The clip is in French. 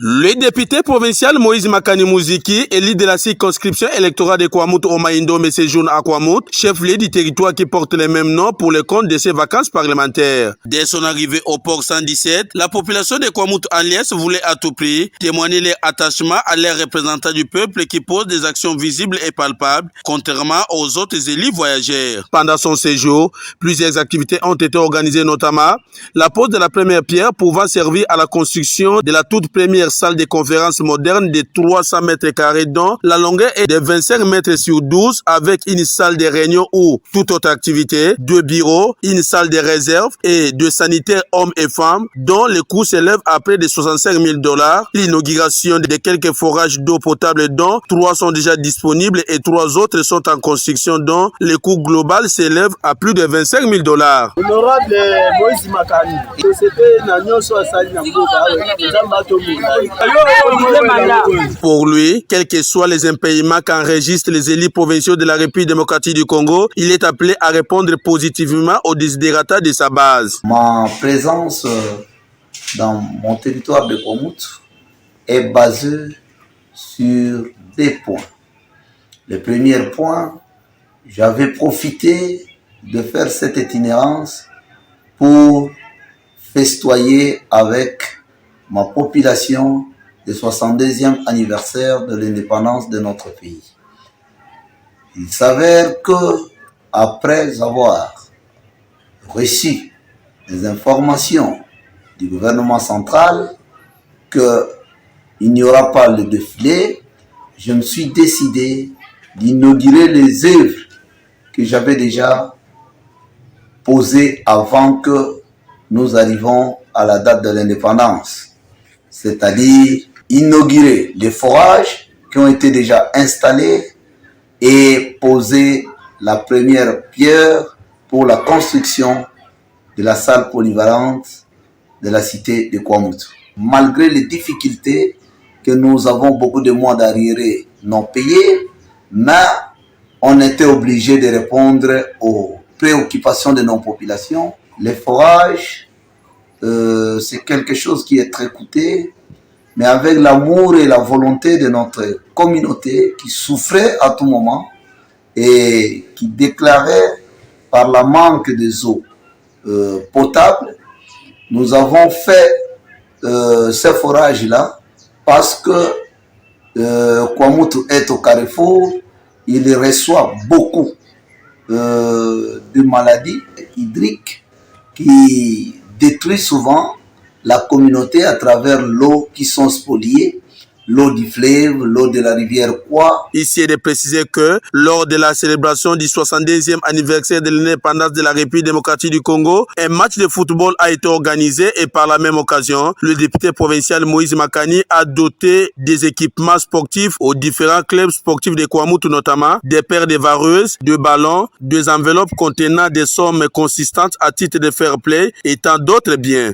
Le député provincial Moïse Makani Mouziki, élu de la circonscription électorale de Kwamouth au Maïndomé séjourne à Kwamouth, chef-lieu du territoire qui porte le même nom pour le compte de ses vacances parlementaires. Dès son arrivée au port 117, la population de Kwamouth en liesse voulait à tout prix témoigner leur attachement à leurs représentants du peuple qui posent des actions visibles et palpables, contrairement aux autres élus voyageurs. Pendant son séjour, plusieurs activités ont été organisées, notamment la pose de la première pierre pouvant servir à la construction de la toute première salle de conférence moderne de 300 mètres carrés dont la longueur est de 25 mètres sur 12 avec une salle de réunion ou toute autre activité, 2 bureaux, une salle de réserve et 2 sanitaires hommes et femmes dont le coût s'élève à près de 65 000 $. L'inauguration de quelques forages d'eau potable dont 3 sont déjà disponibles et 3 autres sont en construction dont le coût global s'élève à plus de 25 000 $. Honorable Moïse Makani, pour lui, quels que soient les impayements qu'enregistrent les élus provinciaux de la République démocratique du Congo, il est appelé à répondre positivement aux desiderata de sa base. Ma présence dans mon territoire de Kwamouth est basée sur 2 points. Le premier point, j'avais profité de faire cette itinérance pour festoyer avec ma population le 62e anniversaire de l'indépendance de notre pays. Il s'avère que, après avoir reçu les informations du gouvernement central qu'il n'y aura pas le défilé, je me suis décidé d'inaugurer les œuvres que j'avais déjà posées avant que nous arrivions à la date de l'indépendance. C'est-à-dire inaugurer les forages qui ont été déjà installés et poser la première pierre pour la construction de la salle polyvalente de la cité de Kwamouth. Malgré les difficultés que nous avons beaucoup de mois d'arriérés non payés, mais on était obligé de répondre aux préoccupations de nos populations. Les forages, c'est quelque chose qui est très coûteux, mais avec l'amour et la volonté de notre communauté qui souffrait à tout moment et qui déclarait par la manque des eaux potables, nous avons fait ces forages-là parce que Kwamouth est au carrefour, il reçoit beaucoup de maladies hydriques qui détruisent souvent la communauté à travers l'eau qui sont spoliées, l'eau du fleuve, l'eau de la rivière Kwa. Ici, il est précisé que lors de la célébration du 72e anniversaire de l'indépendance de la République démocratique du Congo, un match de football a été organisé et par la même occasion, le député provincial Moïse Makani a doté des équipements sportifs aux différents clubs sportifs de Kwamouth, notamment des paires de vareuses, de ballons, des enveloppes contenant des sommes consistantes à titre de fair play et tant d'autres biens.